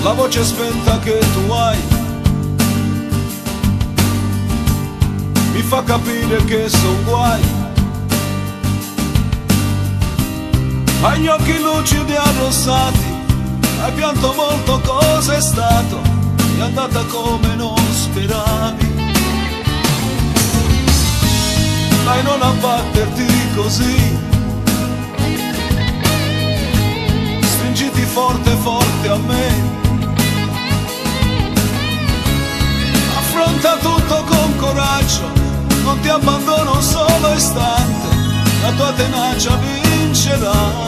la voce spenta che tu hai mi fa capire che son guai. Hai gli occhi lucidi arrossati, hai pianto molto, cosa è stato? È andata come non speravi. Dai, non abbatterti così, stringiti forte forte a me. Affronta tutto con coraggio, non ti abbandono un solo istante, la tua tenacia vincerà.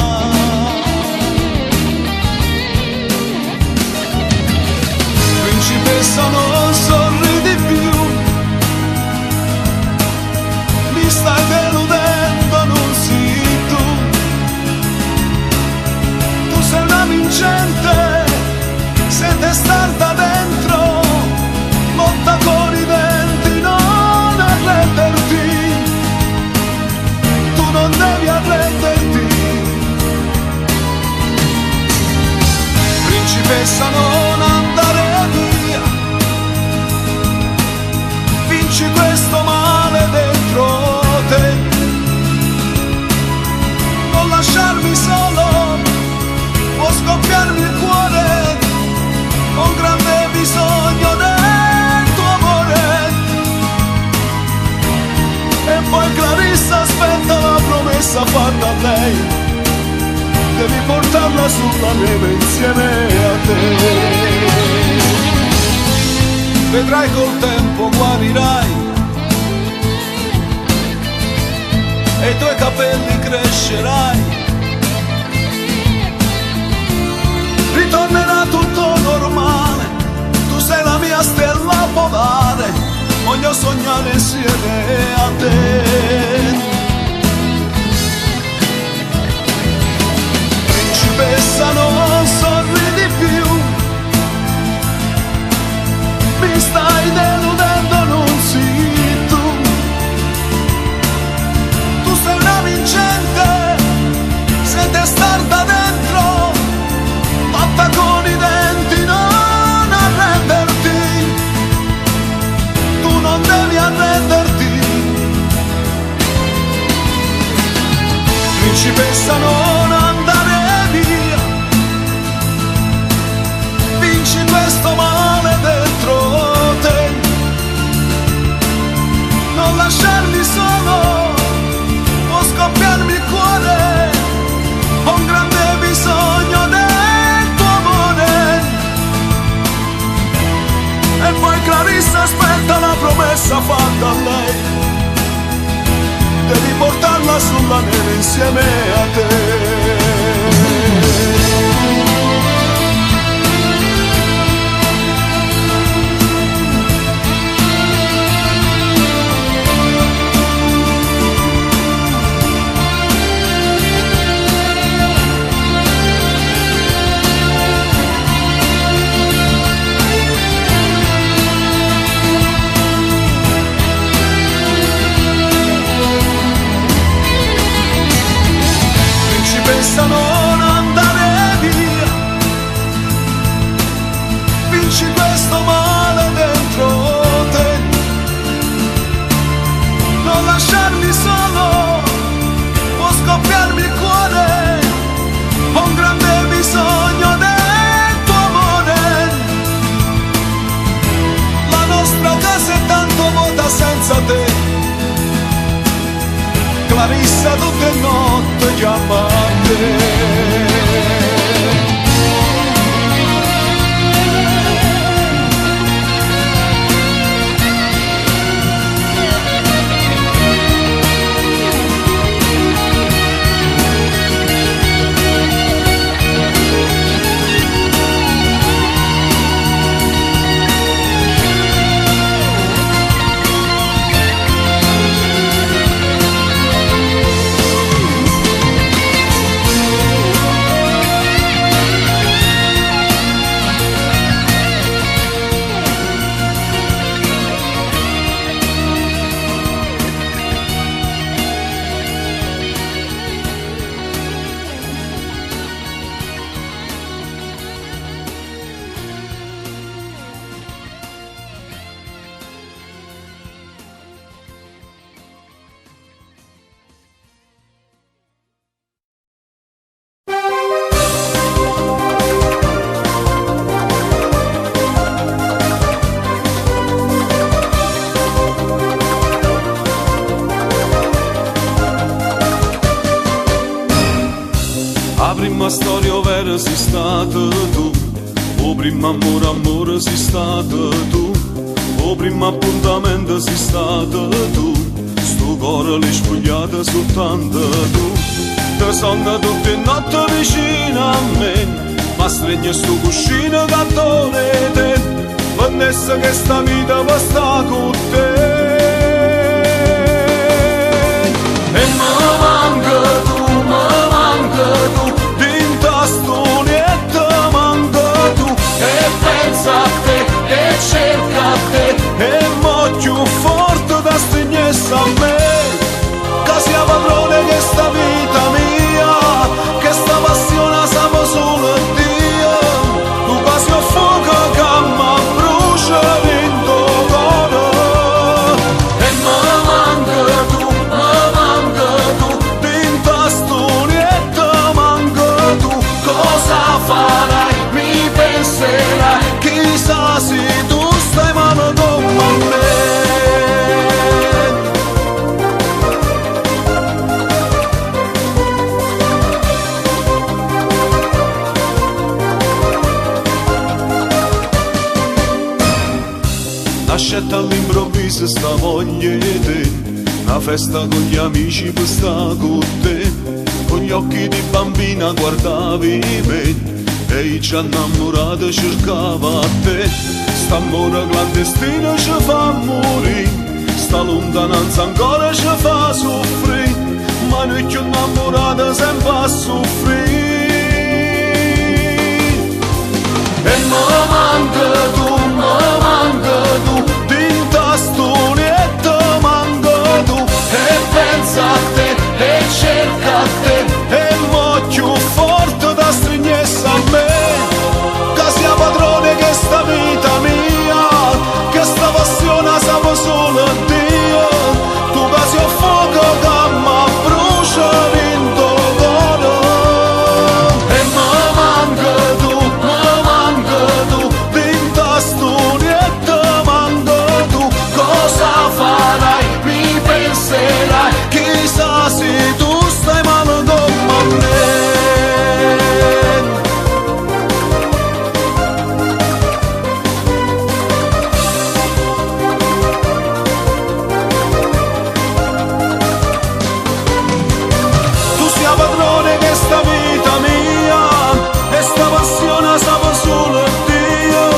Principessa, non sorridi più, mi stai deludendo, non sei tu. Tu sei una vincente, sei testarda dentro, lotta con i denti, non arrenderti, tu non devi arrenderti. Principessa, non andare via, vinci questo male dentro te, non lasciarmi solo, può scoppiarmi il cuore, ho un grande bisogno del tuo amore. E poi Clarissa, aspetta la promessa fatta a lei, devi portarla sulla neve insieme a te. Vedrai col tempo guarirai e i tuoi capelli crescerai, ritornerà tutto normale, tu sei la mia stella polare, voglio sognare insieme a te. Principessa, non sorridi più, mi stai deludendo, non sei tu. Tu sei una vincente, sei testarda dentro, lotta con i denti, non arrenderti, tu non devi arrenderti. Principessa, non andare via, vinci questo male dentro te, non lasciarmi solo, può scoppiarmi il cuore, ho un grande bisogno del tuo amore. E poi Clarissa, aspetta la promessa fatta a lei, devi portarla sulla neve insieme a te. Principessa, non andare via, vinci questo male dentro te, non lasciarmi solo, può scoppiarmi il cuore, ho un grande bisogno del tuo amore. La nostra casa è tanto vuota senza te, Clarissa, tutte notte chiama a te. prima storia vera sei stata tu, o primo amore, amore sei stata tu, o primo appuntamento sei stata tu, sto cuore l'hai spogliata soltanto tu. Te sonno tutte notte vicino a me, ma stringe sto cuscino cattone te, vanessa che sta vita va sta con te. E me manca tu, dinta storietta manca tu, e pensa a te, e cerca a te, e mo' più forte da stringesse a me, che sia padrone che sta vita mia, che sta passione sapeva solo Dio, tu quasi a fuoco che mi brucia dentro cuore. E me manca tu, dinta storietta manca tu, cosa farai, mi penserai, chissà se tu stai male con me. Nascetta all'improvviso sta voglia di te, una festa con gli amici per sta con te, con gli occhi di bambina guardavi me, e io ci innamorato cercava a te. St'amore clandestino ci fa morire, sta lontananza ancora ci fa soffrire, ma noi più innamorati sempre a soffrire. E me manca tu, tinta storietta manca tu, e pensa a te, e cerca a te, e mo' più forte da stringesse a me, che sia padrone che sta vita mia, che sta passione sapeva solo Dio, tu che sia fuoco che mi brucia dentro cuore. E me manca tu, dinta storietta manca tu, cosa farai, mi penserai, chissà se tu stai male con me. Tu sia padrone che sta vita mia, e sta passione sapeva solo Dio,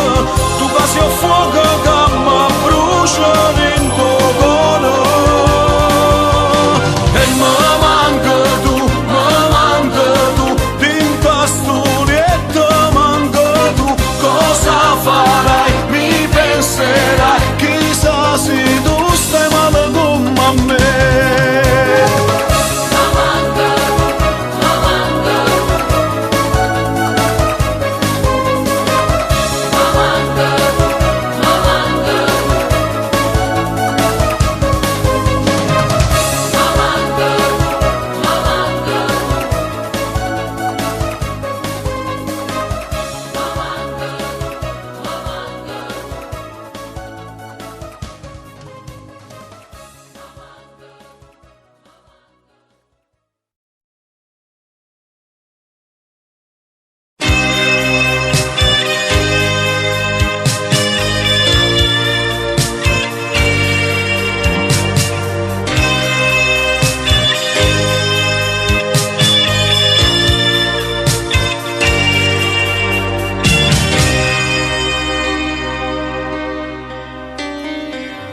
tu che sia fuoco che mi brucia dentro cuore. E me manca tu, dinta storietta manca tu, cosa farai, mi penserai, chissà se tu stai male con me.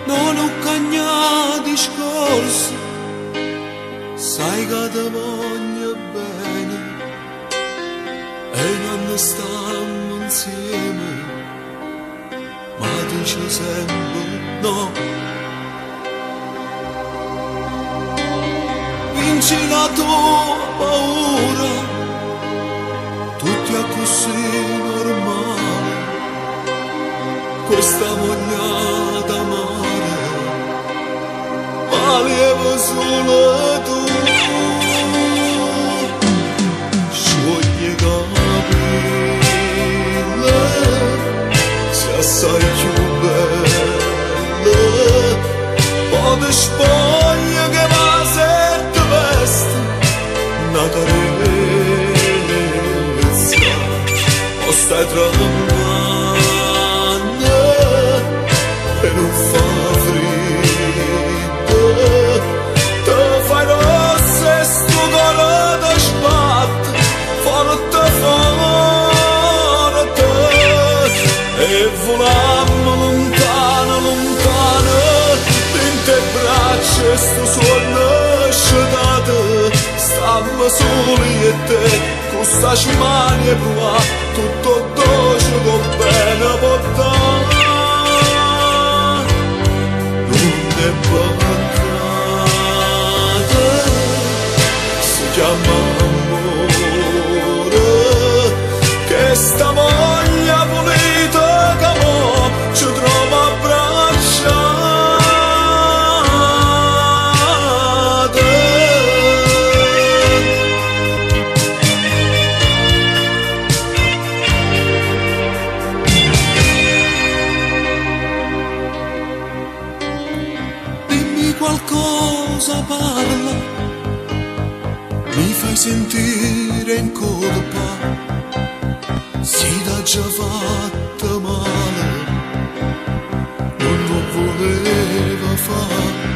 Non ho cagnato discorsi, sai che ti voglio bene, e non stiamo insieme, ma dici sempre no. Vinci la tua paura, tutti a così normale, questa voglia d'amare, valeva solo tu. Scioglie capire, se assai più bella, poi ti spoglia che va se ti veste una carena. stai tremando e non fa freddo, te fai rosso e sto cuore ti sbatte forte forte e volammo lontano lontano in te braccia e sto suono scedato stammo soli e te con sta smania qua tutto dolce con bene portare non è peccato si chiama amore che sta voglia pulita che mo ci trova abbracciate. Qualcosa parla, mi fai sentire in colpa, si t'ha già fatta male, non lo voleva fare.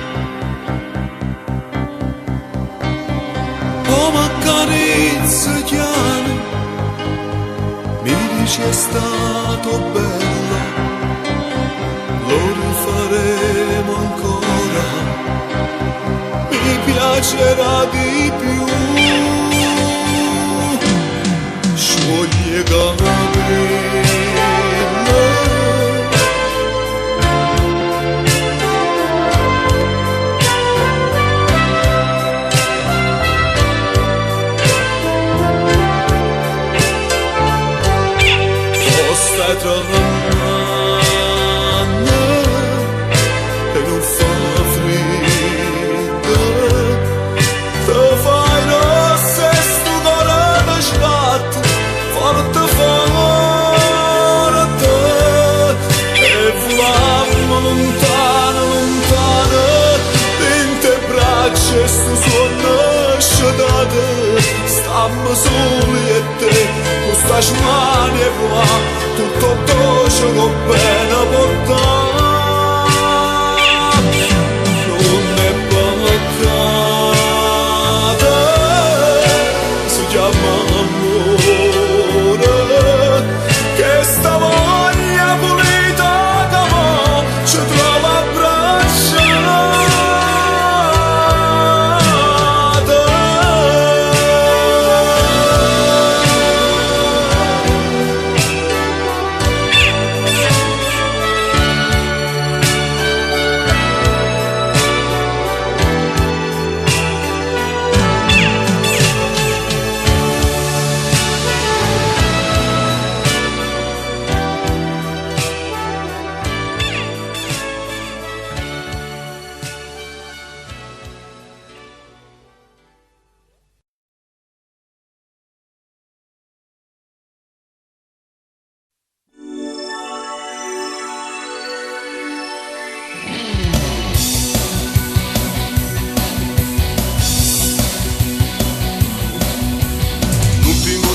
Come accarezza chiara, mi dice è stato bello, lo rifaremo ancora. Mi piacerà di più scioglie capello stai tremando e non fa freddo, te fai rosso e sto cuore ti sbatte forte forte e volammo lontano lontano in te braccia e sto suono scedato stammo soli e te con sta smania qua tutto dolce con bene portare non è peccato si chiama amore che sta voglia pulita che mo ci trova abbracciate.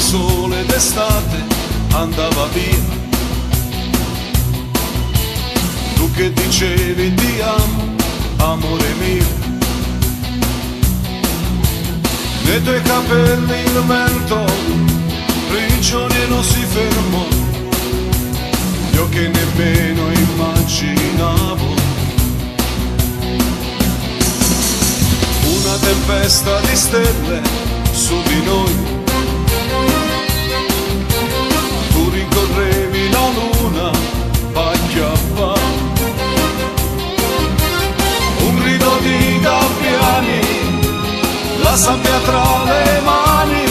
Sole d'estate andava via, tu che dicevi ti amo, amore mio, nei tuoi capelli il vento prigioniero non si fermò, io che nemmeno immaginavo, una tempesta di stelle su di noi. Tu rincorrevi la luna, paglia va. Un grido di gabbiani, la sabbia tra le mani,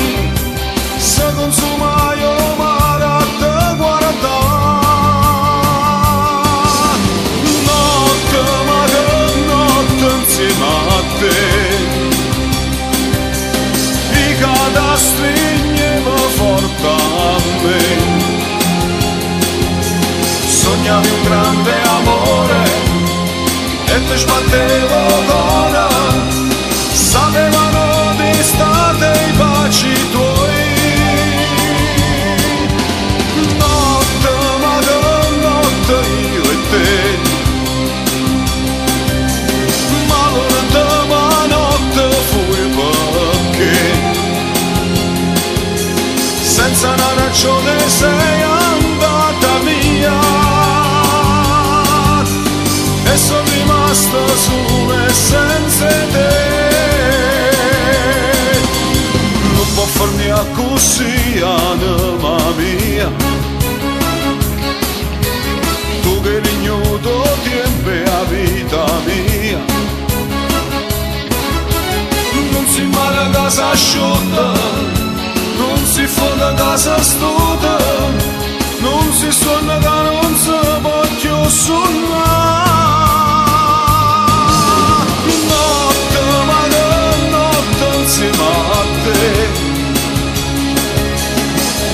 se consuma io mare a te guarda. Notte, ma che notte insieme a te, i cadastri forte a me, sognavi un grande amore e ti sbattevo l'ora, sapevano di state i baci tuoi. ragione sei andata via e sono rimasto solo e senza te. Non può farmi a così, anima mia, tu che l'ignuto tempo a vita mia. Non si male a casa asciutta, non si fonda a casa stuta, non si suona che non si può più suonare. Notte, ma che notte insieme a te,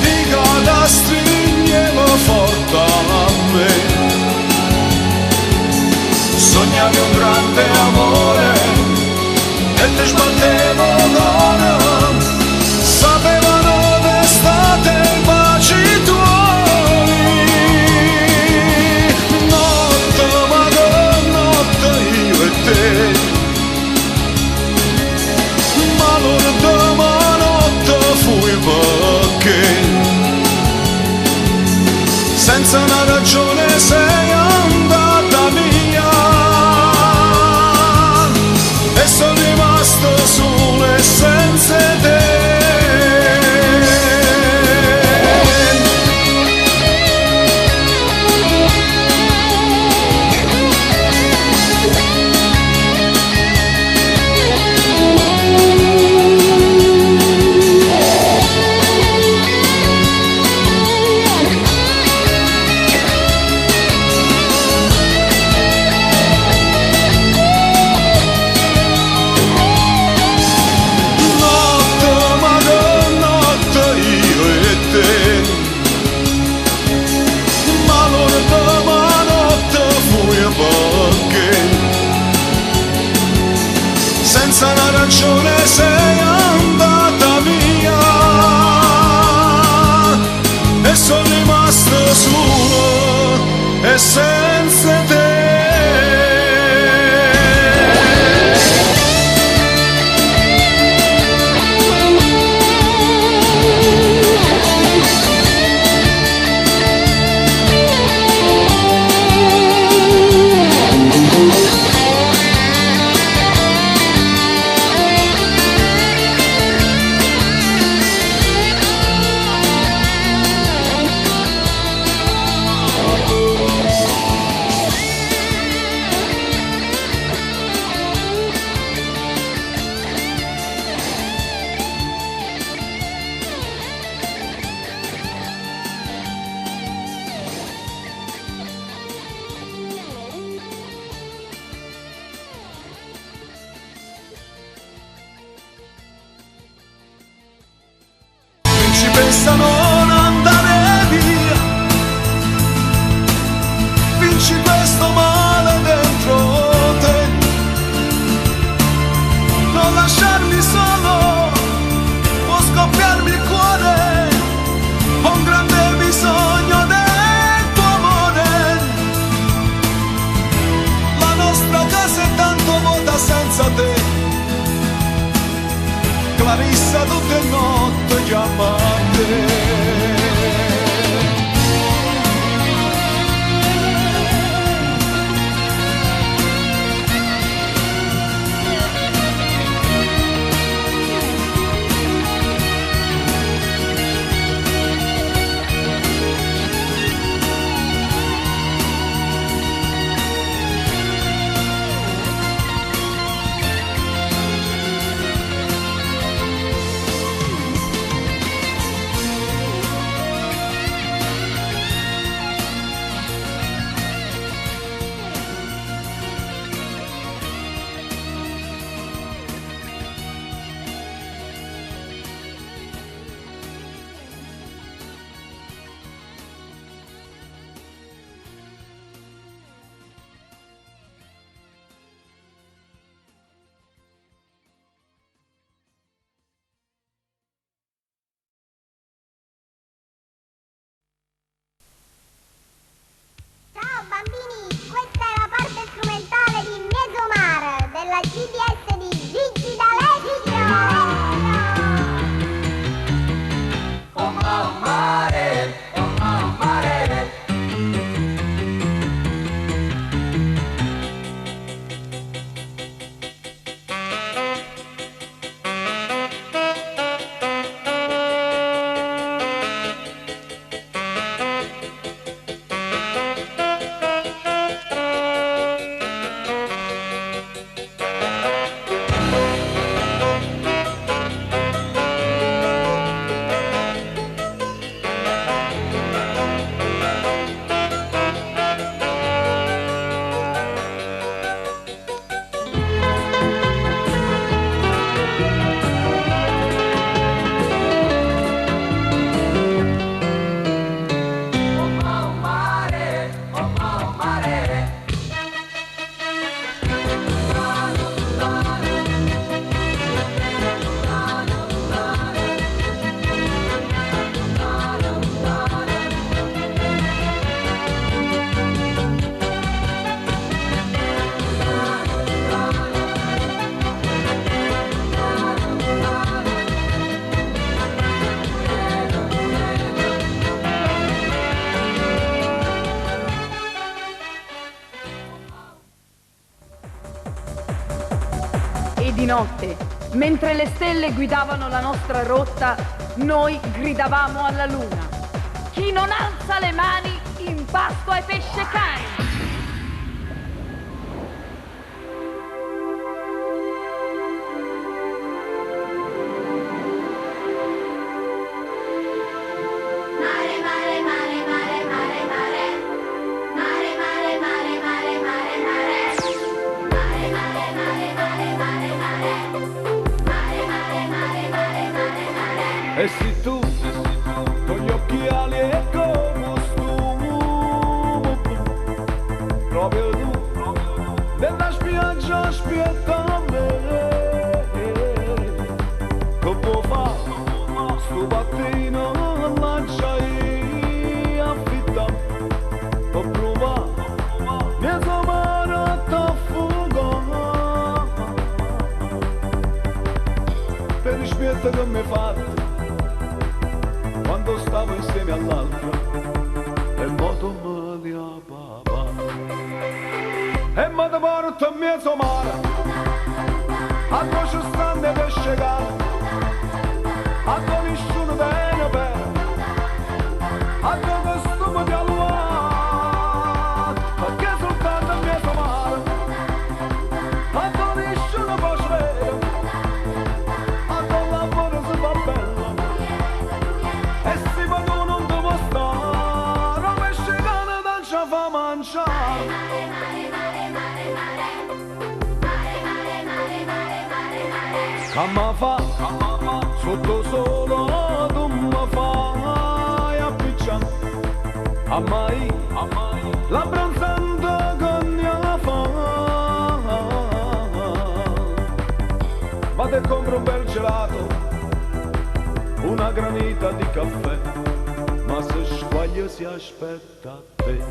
di cada stringeva forte a me. Sognavi un grande amore e ti sbattevo l'ora, sapevano d'estate i baci tuoi. Notte, ma che notte io e te, ma l'ultima notte fui perché senza una ragione sei andata via e sono rimasto solo e senza te. Senza una ragione sei andata via e sono rimasto solo e senza te. Pensa non andare via, vinci questo male dentro te, non lasciarmi solo, può scoppiarmi il cuore, ho un grande bisogno del tuo amore, la nostra casa è tanto vuota senza te, Clarissa tutte notte chiama te. notte, mentre le stelle guidavano la nostra rotta, noi gridavamo alla luna. Chi non alza le mani, in pasto ai pescecani. E se tu, con gli occhiali e costume, proprio tu, nella spiaggia aspetta me, che può fare, sto mattino lasciai affitta, per provare, mia somara t'affuga, per il spietto che mi fate. Quando stavo insieme all'altro e moto me li papà e me ne porto in mezzo mare a voce stande per scegare a dove nessuno viene bene a dove stumo di all'uato perché soltanto in mezzo mare a dove nessuno può vedere a dove lavoro si fa bello. E se vado non devo stare, a pescecane non ci fa mangiare. Che mi fa, sotto solo tu mi fai appicciare. A mai, la bronzante che ne fa. Vado e compro un bel gelato, una granita di caffè, ma se squaglio si aspetta a te.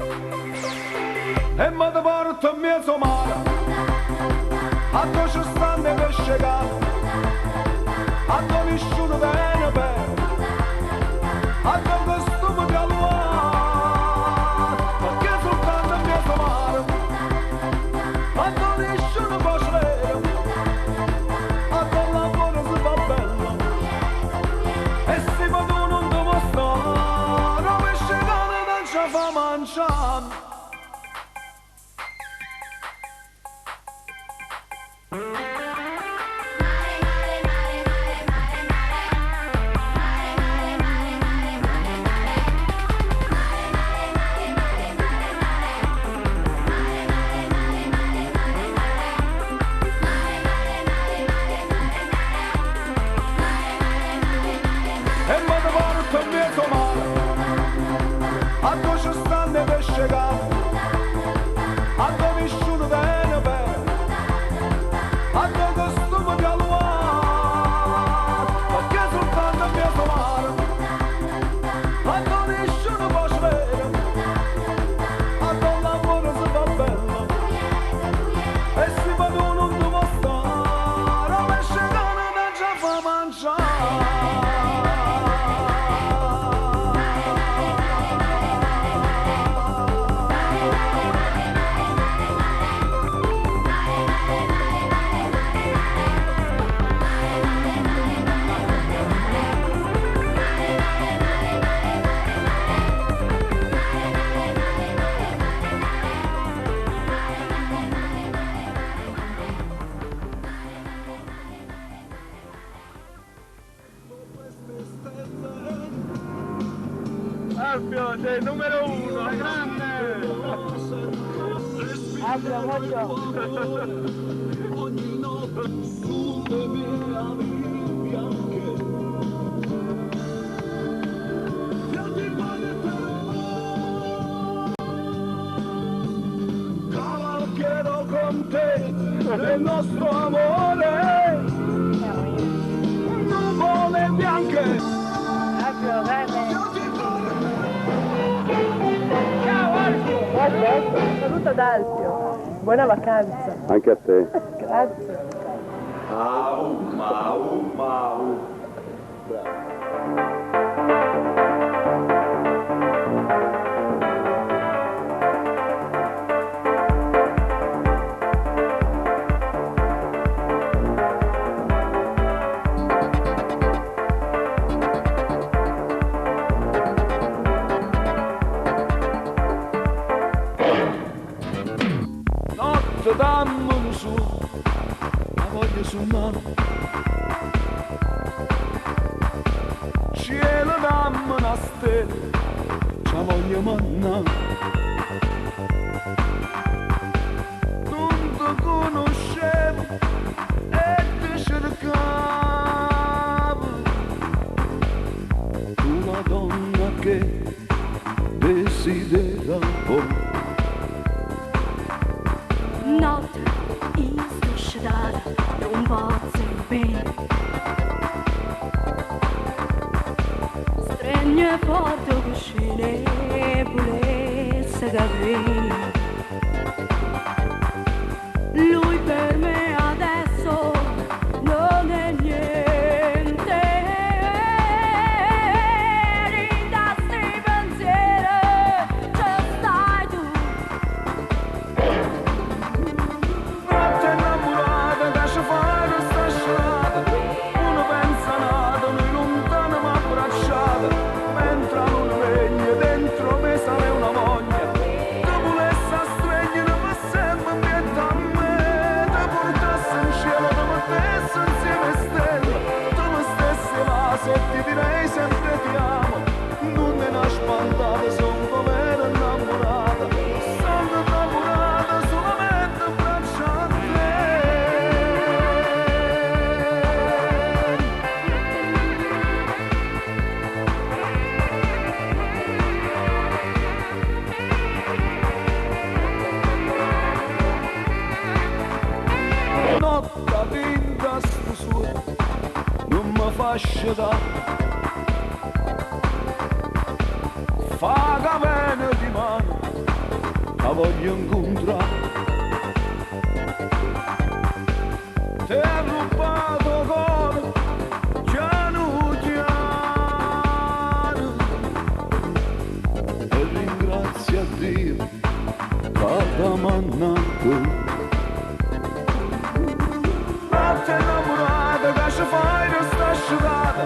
E me ne porto in mezzo mare, a dove ci stanno i pescecani, a dove nessuno viene bene, a dove stumo di all'uato, perché soltanto in mezzo mare, a dove nessuno può vedere, a dove lavoro si fa bello. E se vado non devo stare, a pescecane non ci fa mangiare. E me ne porto in mezzo mare, a dove ci stanno i pescecani, a dove nessuno viene bene, a dove stumo di all'uato, perché soltanto in mezzo mare, a dove nessuno può vedere, a dove lavoro si fa bello, e se vado non devo stare, a pescecane non ci fa mangiare. Alfio, sei il numero uno, grande! Alfio, voglio. Ogni notte sulle mie ali bianche cavalcherò con te nel nostro amore nuvole bianche. Alfio, bene. Ciao Alfio! Saluto ad Alfio. Buona vacanza. Anche a te. Grazie. Mau, mau, mau. mano, cielo dammi una stella, ci voglio mannare. Non ti conoscevo e ti cercavo, una donna che desideravo. Notte in strada non posso bene, stregno e porto che scene volesse capire. Lui per me adesso non è niente, rindasti pensieri, ci stai tu. Notte innamorata che ci fai questa strada, uno pensa nato, noi lontano ma abbracciata, mentre non veglia dentro me sale una voglia, ti volesse stringere per sempre dietro a me, ti portassi in cielo, ti mettessi insieme a stelle, tu mi stessi là e ti direi sempre ti amo, non me ne spantata, sono come ero innamorata, sono innamorata solamente in braccio a te. Notte vinta sposura, non mi fa scelare, fa che bene di mano, la voglio incontrare. Ti ha rubato cuore, piano piano, e ringrazia Dio che t'ha mannato. Notte innamorata che ci fai questa strada,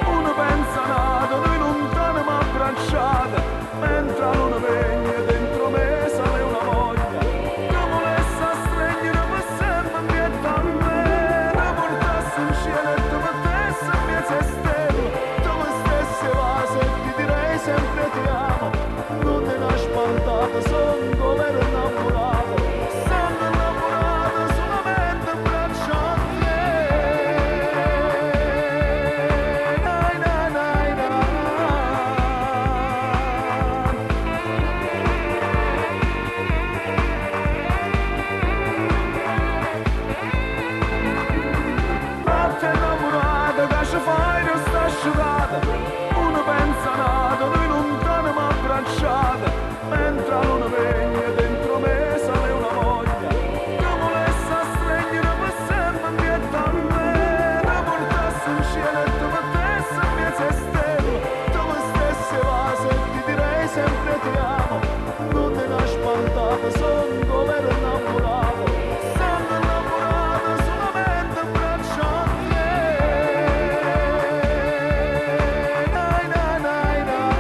uno pensa nato, noi lontano ma abbracciata, mentre non veglia dentro me sale una voglia, che volesse stringere per sempre dietro a me, ti portassi in cielo e ti mettessi in mezzo a stelle, tu mi stessi là e ti direi sempre ti amo, non te ne spantata, sono come ero innamorato, sono innamorato solamente in braccio a te. Nai, nai, nai, nai. Notte innamorata che ci fai questa strada, uno pensa nato, noi lontano ma abbracciata, mentre non veglia dentro me sale una voglia, che volesse stringere per sempre dietro a me, ti portassi in cielo e ti mettessi in mezzo a stelle, tu mi stessi là e ti direi sempre ti amo, non te ne spantata, sono come ero innamorato, sono innamorato solamente in braccio a te. Nai, nai, nai, nai.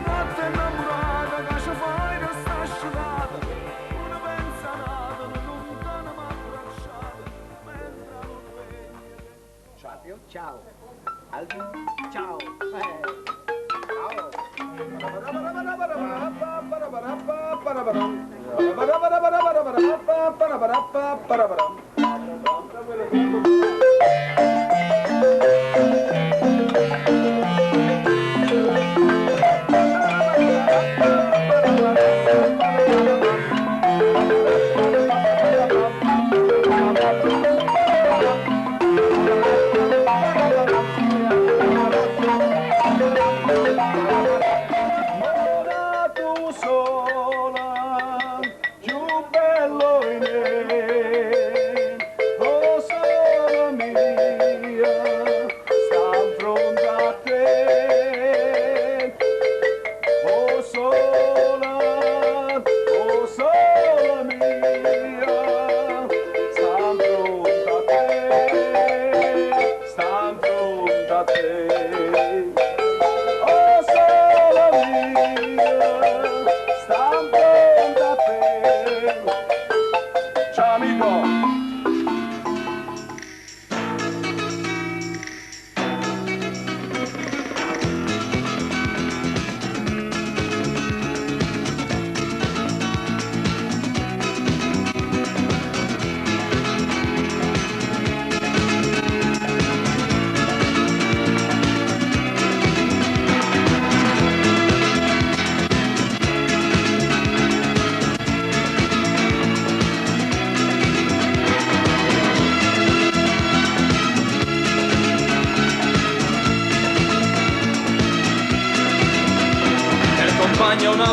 Notte innamorata che ci fai questa strada, uno pensa nato, noi lontano ma abbracciata, mentre non veglia. Ciao. Ciao. Aldo. Ciao. Ora tu sola, più bello in me.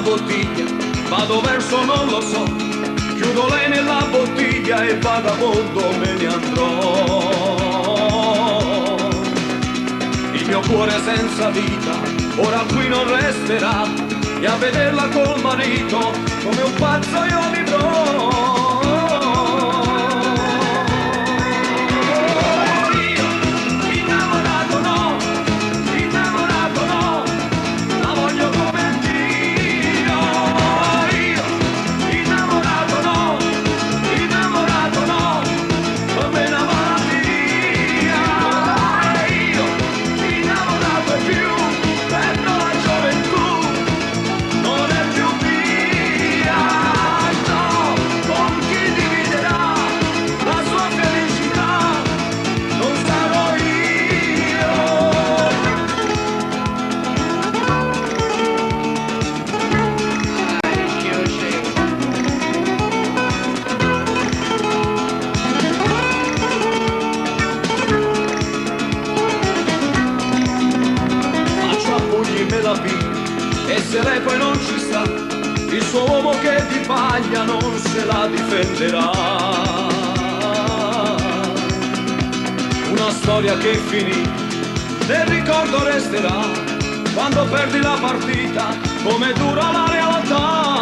bottiglia, vado verso non lo so, chiudo lei nella bottiglia e vagabondo me ne andrò. Il mio cuore senza vita, ora qui non resterà, e a vederla col marito, come un pazzo io vivrò. E se lei poi non ci sta, il suo uomo che di paglia non se la difenderà. Una storia che finì, nel ricordo resterà, quando perdi la partita, come dura la realtà.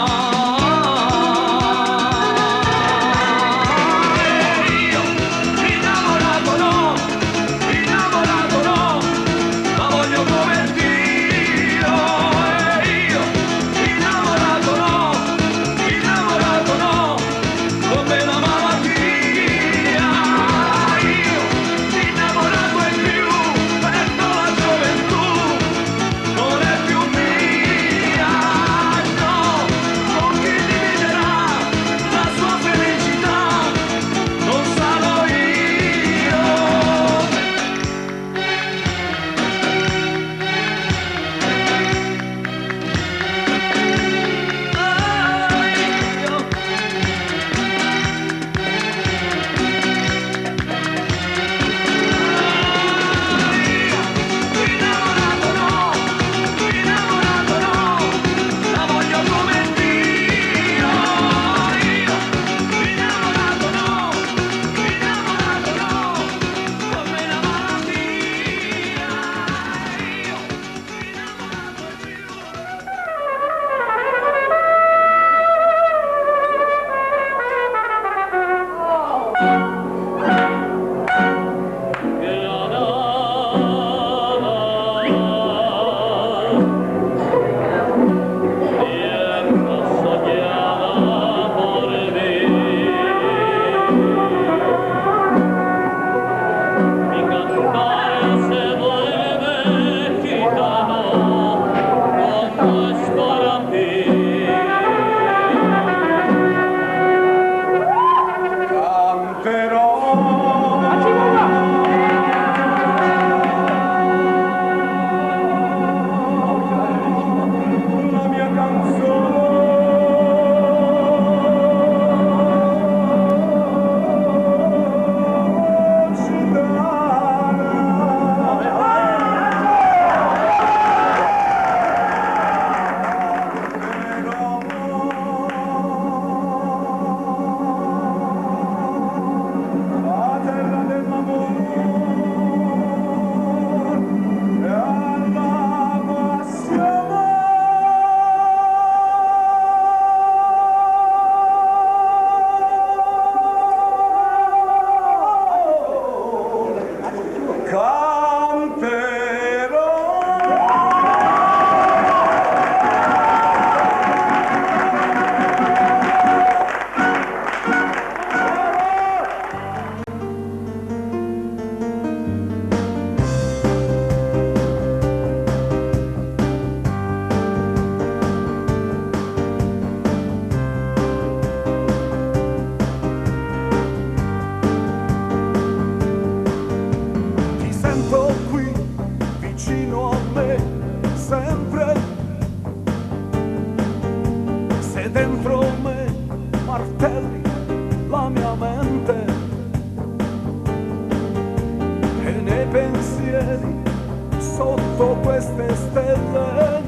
Sotto queste stelle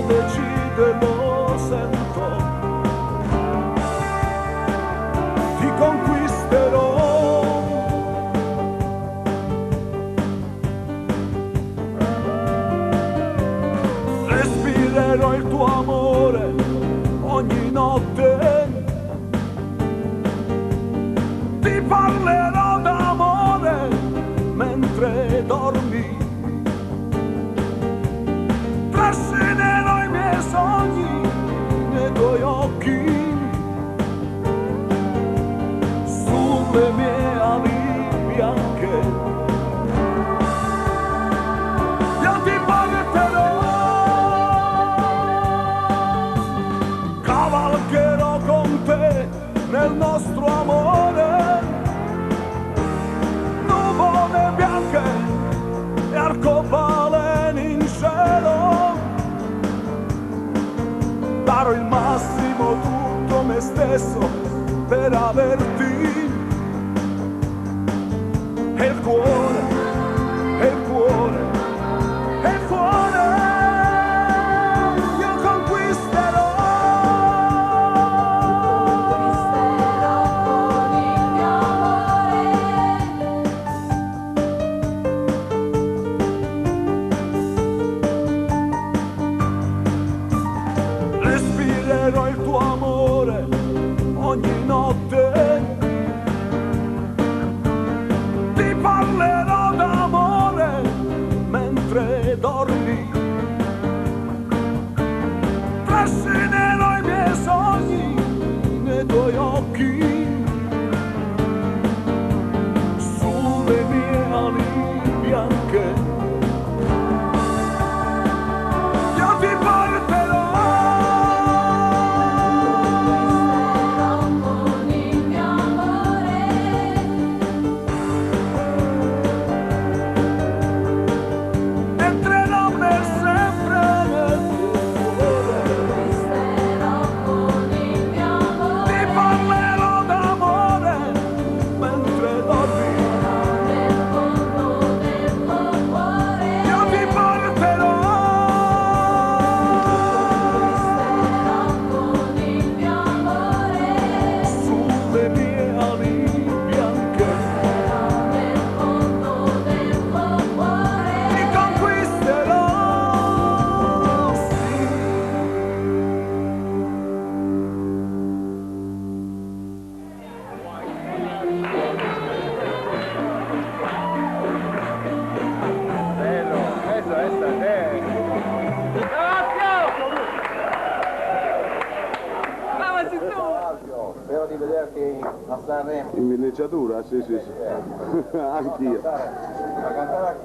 decide lo sento, ti conquisterò. Respirerò il tuo amore ogni notte, ti parlerò d'amore mentre dormi, trascinerò i miei sogni nei tuoi occhi, sulle mie ali bianche io ti porterò, cavalcherò con te nel nostro amore, nuvole bianche e arcobaleni in cielo, darò il massimo, tutto me stesso per averti, e il cuore, e il cuore, e il cuore io conquisterò. Respirerò il tuo amore ogni notte, ti parlerò d'amore mentre dormi, trascinerò i miei sogni nei tuoi occhi, sulle mie ali bianche io ti porterò. Entrerò per sempre nel tuo cuore, ti parlerò d'amore mentre dormi, io ti porterò. Sulle mie ali bianche ti conquisterò, sì. Spero di vederti a Sanremo. In villeggiatura? Sì, sì, sì. Anch'io. A cantare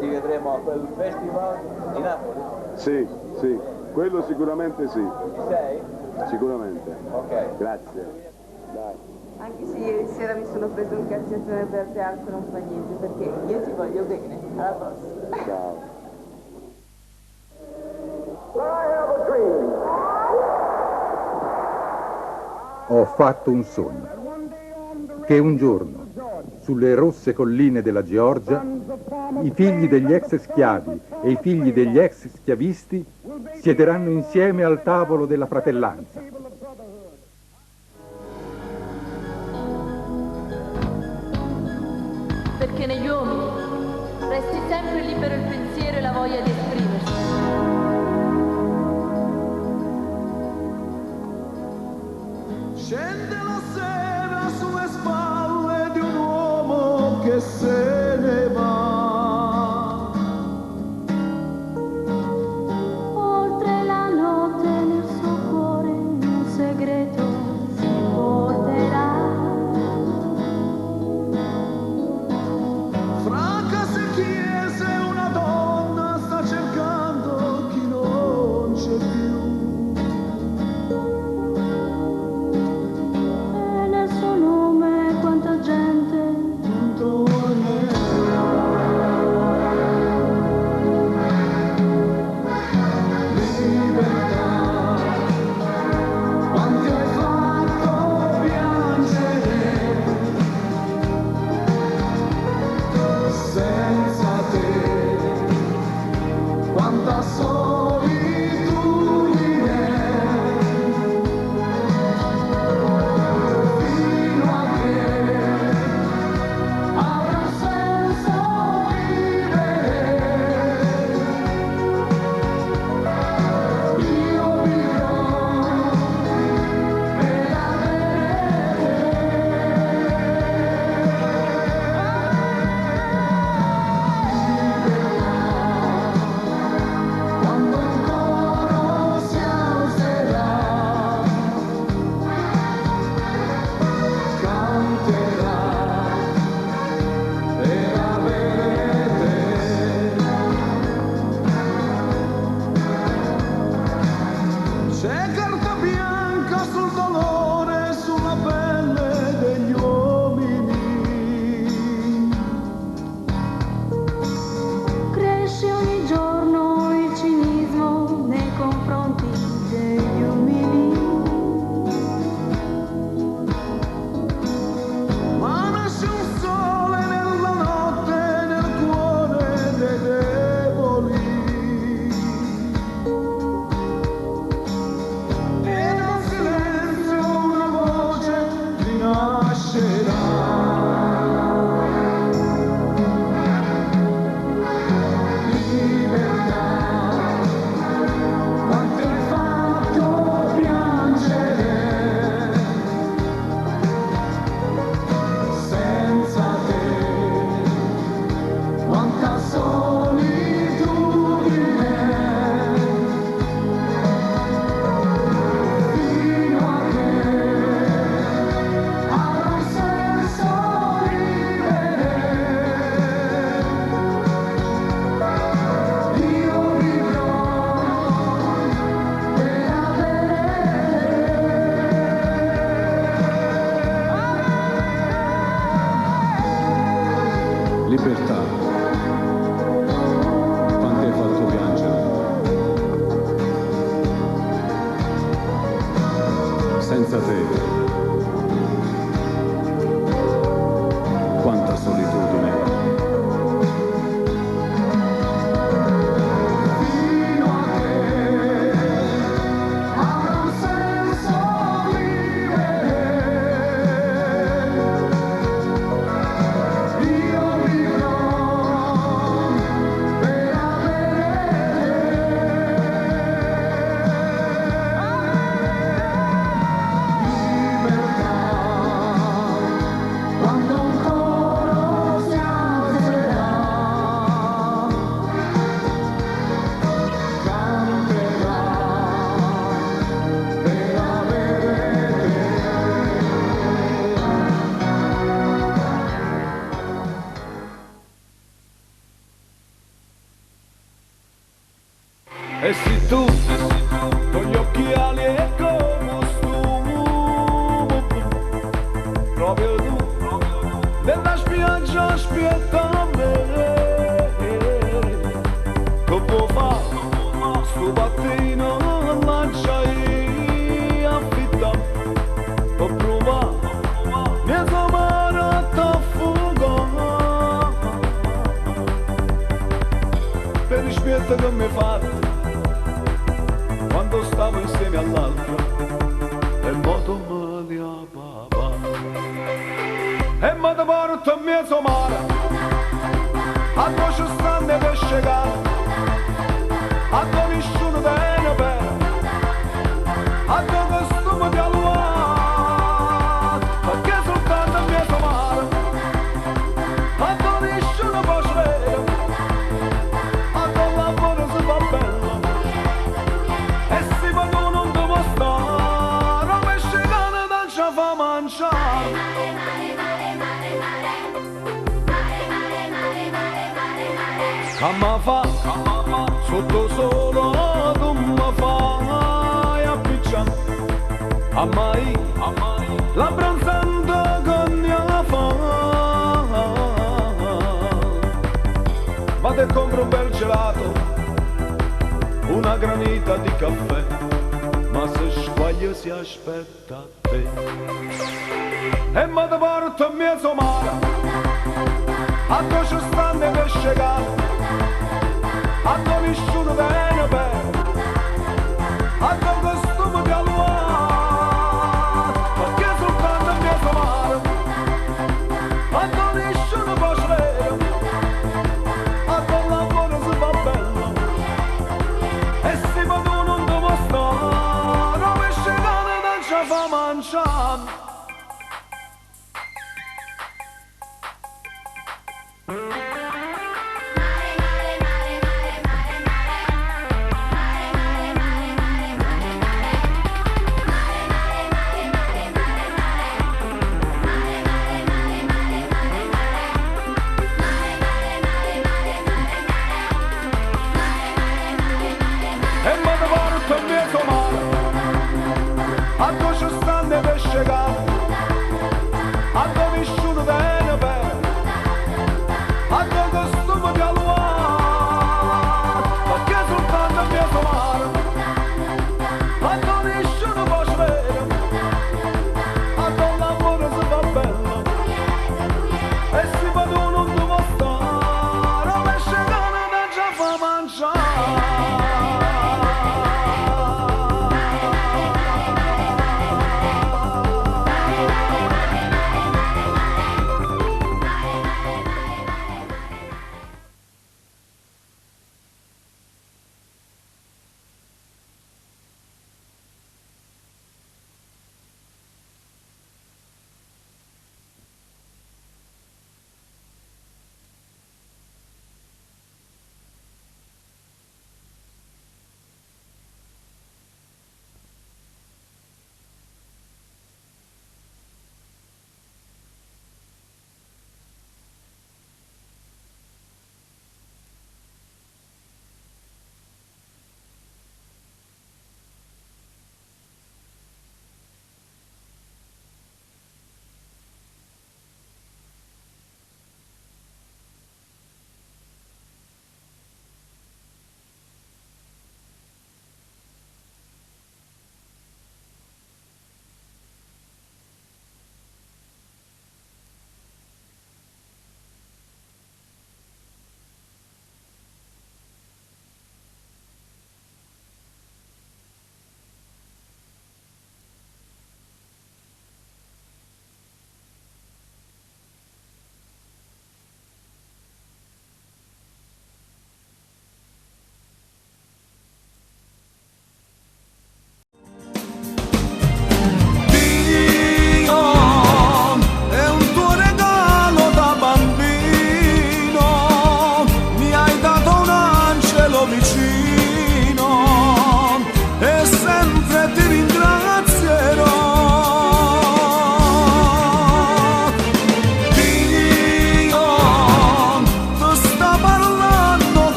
ti vedremo a quel festival di Napoli. Sì, sì. Quello sicuramente sì. Ci sei? Sicuramente. Ok. Grazie. Dai. Anche se ieri sera mi sono preso un cazziatone per teatro, non fa niente, perché io ti voglio bene. Alla prossima. Ciao. Ho fatto un sogno, che un giorno, sulle rosse colline della Georgia, i figli degli ex schiavi e i figli degli ex schiavisti siederanno insieme al tavolo della fratellanza. Perché negli uomini resti sempre libero il pensiero e la voglia di esprimersi. Scende la sera sulle spalle di un uomo che se ne va. Oltre la notte nel suo cuore un segreto si porterà. Fra casa e chiese una donna sta cercando chi non c'è più. E nel suo nome quanta gente Intorno C'è carta bianca sul dolore, sulla pelle degli uomini. Cresce ogni giorno il cinismo nei confronti degli umili. Ma nasce un sole nella notte, nel cuore dei deboli. E nel silenzio una voce rinascerà. Libertà, quanto hai fatto piangere. Senza te, quanta solitudine. Fino a che avrà un senso vivere. Io vivrò per avere. Libertà, quanto hai fatto piangere. Senza te, quanta solitudine. Fino a che avrà un senso vivere. Io vivrò per libertà, quando un coro si alzerà, canterà per avere te. E se tu, con gli occhiali e costume, proprio tu, nella spiaggia aspetta me, che può fare, sto mattino lanciai affitta, può provare, mia somara t'affuga, per il spietto che mi fate, quando stavo insieme all'altro, e moto me li papà. E mi da porto a mezzo mare, a dove ci stanno i pesci cari, a dove nessuno tiene bene, a dove costume di all'uato, perché soltanto a mezzo mare, a dove nessuno può vedere, a dove lavoro si fa bello, e si va tu non devo stare, a pesce cane non ci fa mangiare. Come fa, sotto solo tu mi fai appicciare, a mai, la bronzante che ne fa, vado e compro un bel gelato, una granita di caffè, ma se squaglio si aspetta a te. E mi da porto a mezzo mare, a dove ci stanno i pesci cari, a dove nessuno viene bene, a dove costume di all'uato, perché soltanto a mezzo mare, a dove nessuno può vedere, a dove lavoro si fa bello, e se ma tu non devo stare, a pesce cane non ci fa mangiare.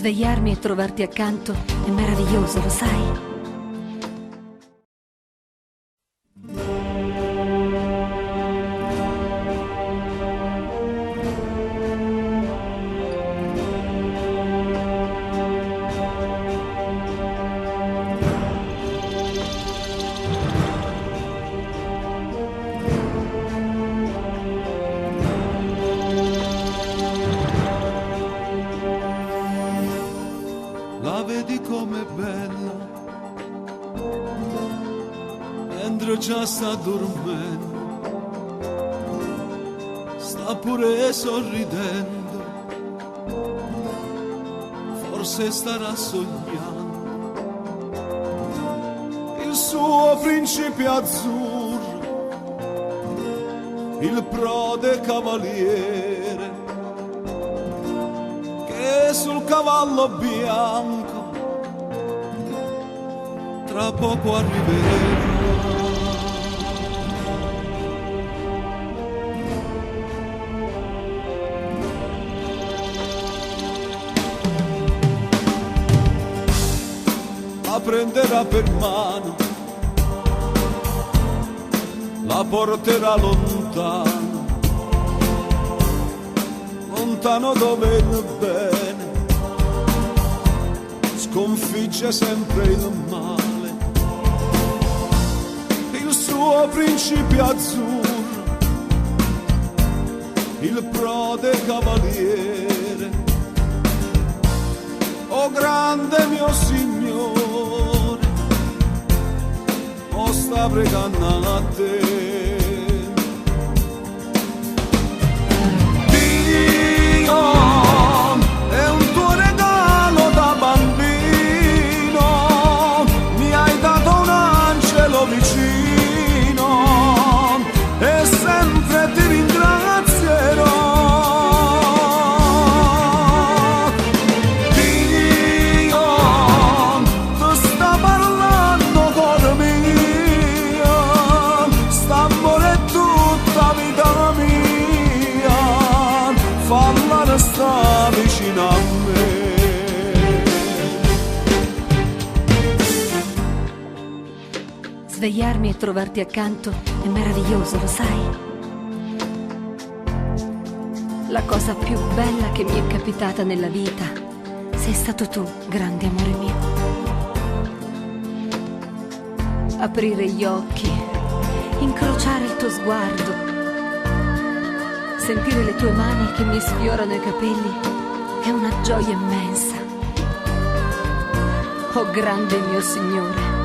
Svegliarmi e trovarti accanto è meraviglioso, lo sai? La vedi com'è bella, mentre già sta dormendo, sta pure sorridendo, forse starà sognando il suo principe azzurro, il prode cavaliere che sul cavallo bianco tra poco arriverà. La prenderà per mano, la porterà lontano, lontano dove il bene sconfigge sempre il male. Il suo principe azzurro, il prode cavaliere, oh grande mio Signore, mo sta pregando a te. È un tuo regalo da bambino, mi hai dato un angelo vicino e sempre ti ringrazierò. Dio ti sta parlando cuore mio, st'amore è tutta vita mia, falla resta vicino a me. Svegliarmi e trovarti accanto è meraviglioso, lo sai? La cosa più bella che mi è capitata nella vita sei stato tu, grande amore mio. Aprire gli occhi, incrociare il tuo sguardo, sentire le tue mani che mi sfiorano i capelli è una gioia immensa. Oh grande mio Signore,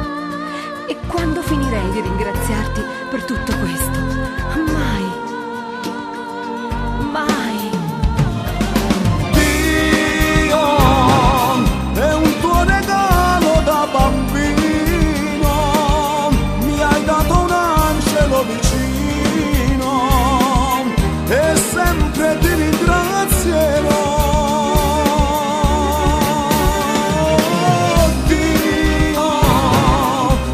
e quando finirei di ringraziarti per tutto questo? Mai, mai. Dio è un tuo regalo da bambino, mi hai dato un angelo vicino e sempre ti ringrazierò. Dio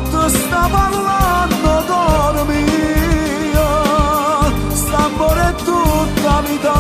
ti sta parlando cuore mio, st'amore è tutta vita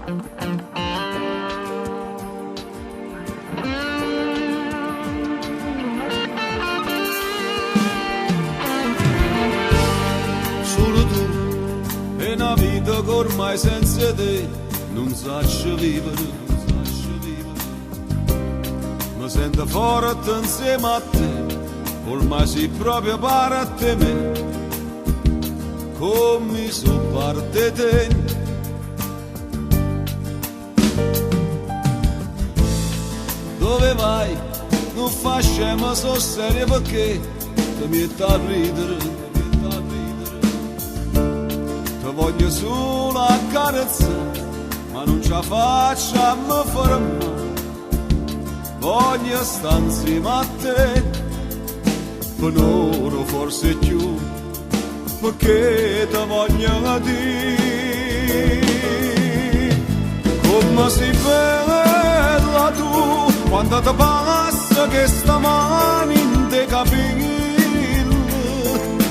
Solo tu e una vita che ormai senza te non saccio vivere, mi sento forte insieme a te, ormai sei proprio parte me, come su parte te. Dove vai? Non fa scema, so serio perché ti metti a ridere. Ti voglio solo accarezzare, ma non ce la faccio a me fermare. Voglio stare insieme a te, per ora forse più, perché ti voglio dire come sei bella tu, quando ti passa che sta mano in te capelli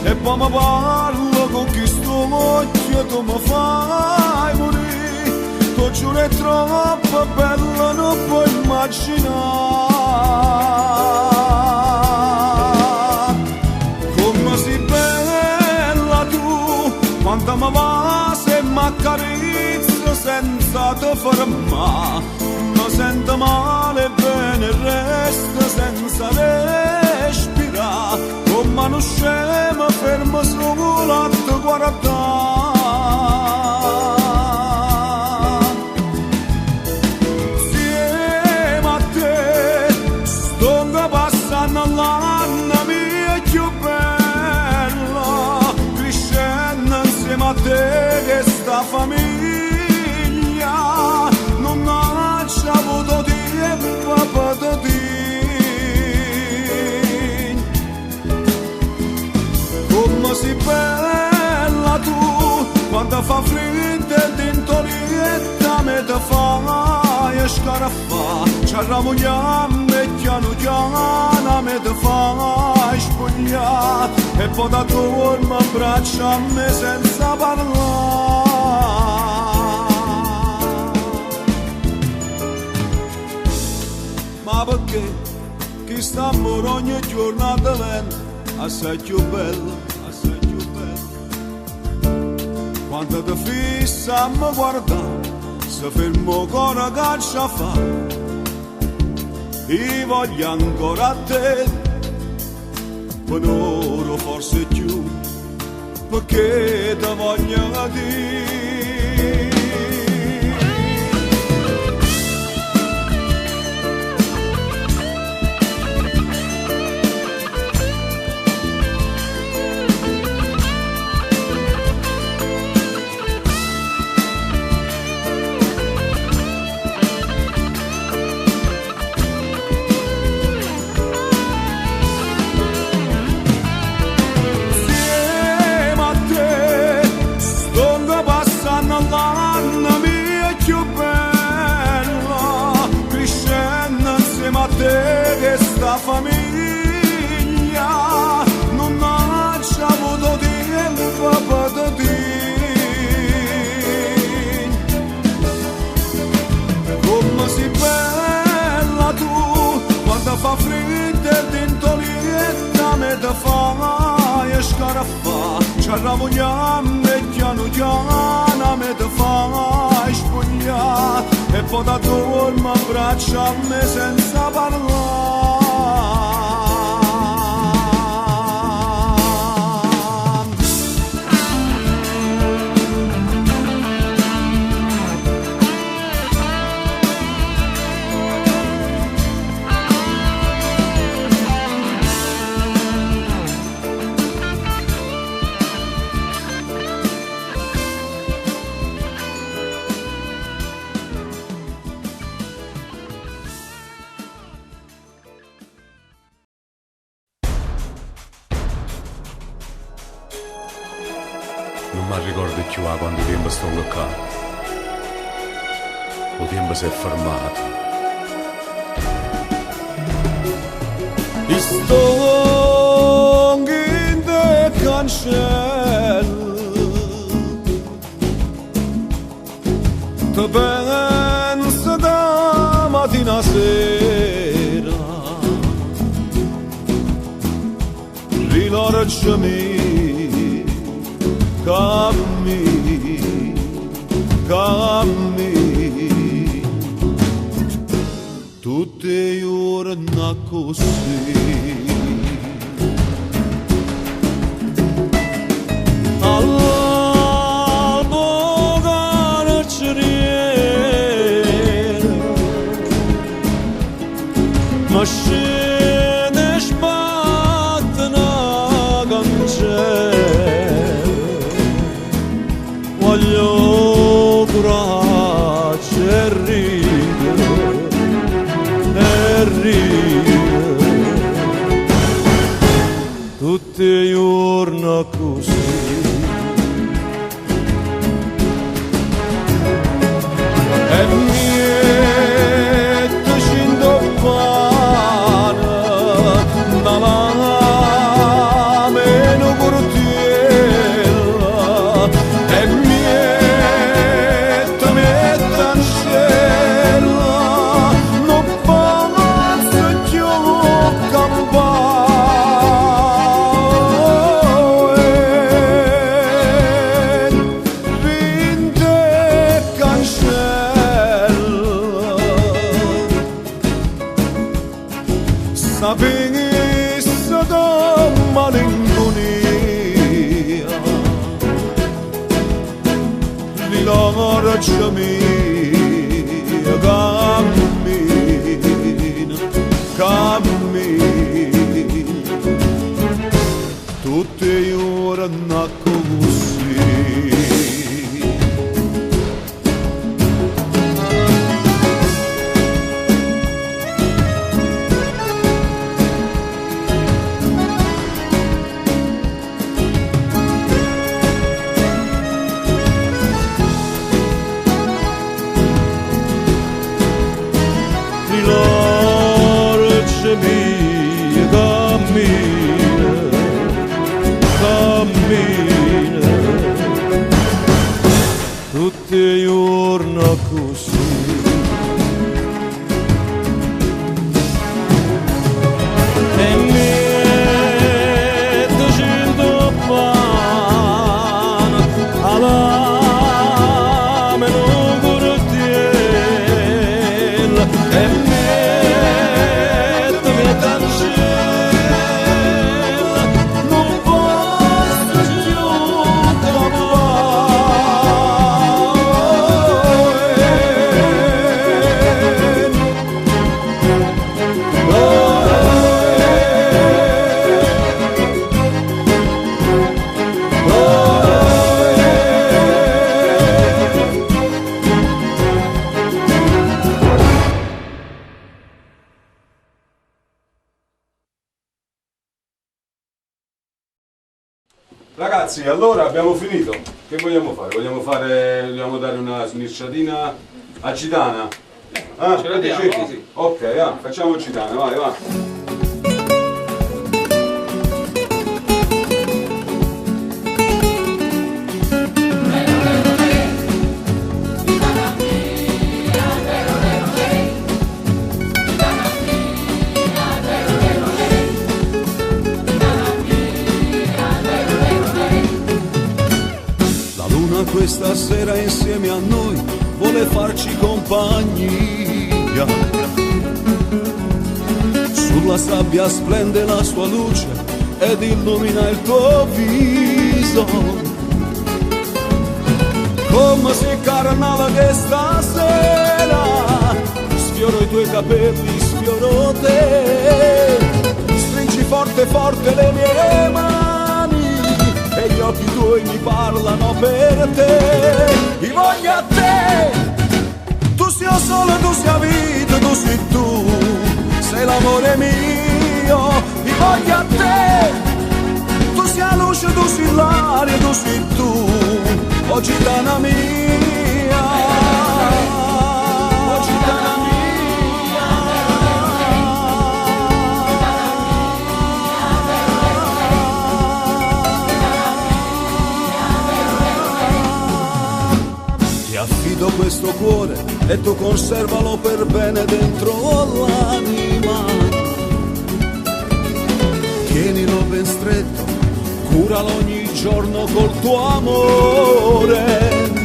e poi mi parlo con chi sto occhio tu mi fai morire, tu giuro è troppo bello non puoi immaginare come sei bella tu, quando mi va se mi accarezzo senza te fermare, mi sento male bene il resto senza respirare, come uno scemo fermo solo a te guardare. Insieme a te sto passando l'anno mio più bello, crescendo insieme a te che sta famiglia non ha avuto tempo per te. Come sei bella tu, quando fa freddo e dentro lietta me te fai scaraffa, ci arramugliamo e piano piano me te fai spogliare e poi da torno a braccia a me senza parlare. Ma perché chi sta amore ogni giorno diventa assai più bello, assai più bello. Quando ti fissa a me guarda, se fermo ancora caccia fa, io voglio ancora a te, per ora forse più, perché ti voglio dire. L'anno mio più bello, crescendo insieme a te che sta famiglia non ha avuto tempo per te. Come sei bella tu, quando fa freddo e dentro lietta me te fai scaraffa, ci arramugliamo e piano piano me te fai spogliare e poi da torno a braccia a me senza parlare. Non mi ricordo più a quanto tempo sto qua. Il tempo si è fermato. E sto in te cancello, ti ci penso da mattina a sera, ricordiami, cammi, tutti i giorni così. All'albo carceriere, ma scende sbatte una cancella, voglio coraggio e ridere, tutti i giorni così. E metterci in pane dalla meno cortiera, e mettermi d'ancella, non posso più campare, vinte cancella. Sapevi da malinconia, ricordiami, cammina, tutti i giorni così. Cammina, tutti i giorni così. E metterci in pane alla meno cortiera, e mettermi d'ancella, non posso più Ragazzi, allora abbiamo finito. Che vogliamo fare? Vogliamo dare una snisciatina a Citana? Ce la diamo, sì. Ok, facciamo Citana, vai, va. Questa sera insieme a noi vuole farci compagnia. Sulla sabbia splende la sua luce ed illumina il tuo viso, come se carnava che stasera sfioro i tuoi capelli, sfioro te, stringi forte forte le mie mani e gli occhi tuoi mi parlano per te. Io voglio a te, tu sia solo, tu sia vita, tu sei tu, sei l'amore mio. Io voglio a te, tu sia luce, tu sei l'aria, tu sei tu, oh gitana mia, oh gitana mia. Affido questo nostro cuore e tu conservalo per bene dentro l'anima. Tienilo ben stretto, curalo ogni giorno col tuo amore.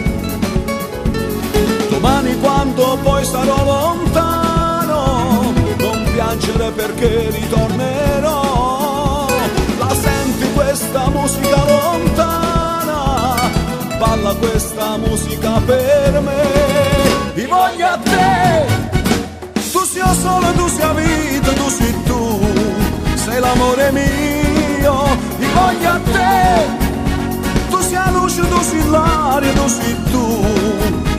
Domani quando poi sarò lontano, non piangere perché ritornerò. La senti questa musica lontana? Balla questa musica per me. Vi voglio a te, tu sia solo, tu sia vita, tu sei tu, sei l'amore mio. Vi voglio a te, tu sia luce, tu sei l'aria, tu sei tu,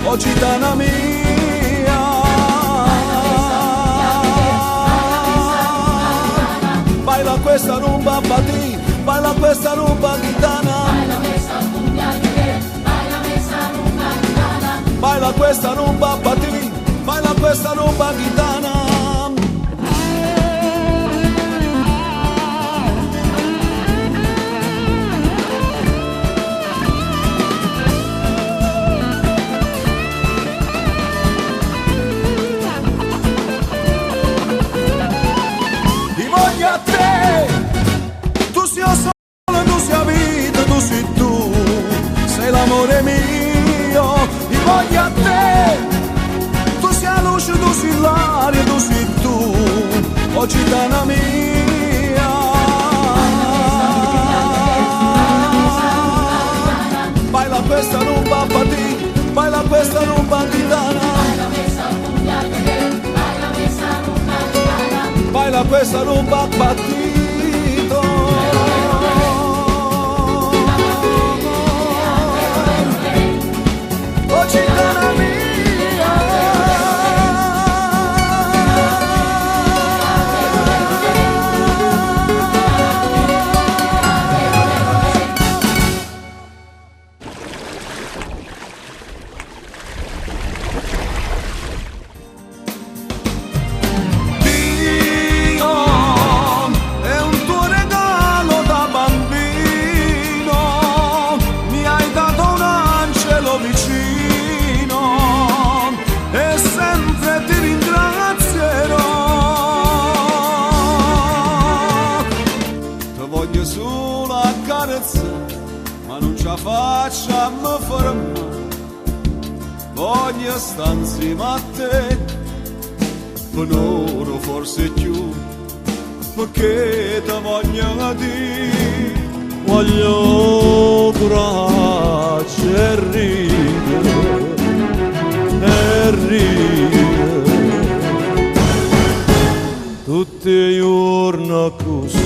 oh gitana mia. Baila questa rumba bati, baila questa rumba gitana. Baila questa rumba bati, baila questa rumba gitana. Ti voglio a te, tu sia solo, tu sia vita, tu sei tu, sei l'amore mio. Ti voglio a te, tu sia luce, tu sei l'aria, tu sei tu, oh gitana mia. Baila questa rumba bati, baila questa rumba gitana. Baila questa rumba batito. Oh gitana mia. Ma non ce la facciamo fermare, voglio stare insieme a te, per ora forse più, perché ti voglio dire, voglio curarci e ridere, tutti i giorni così.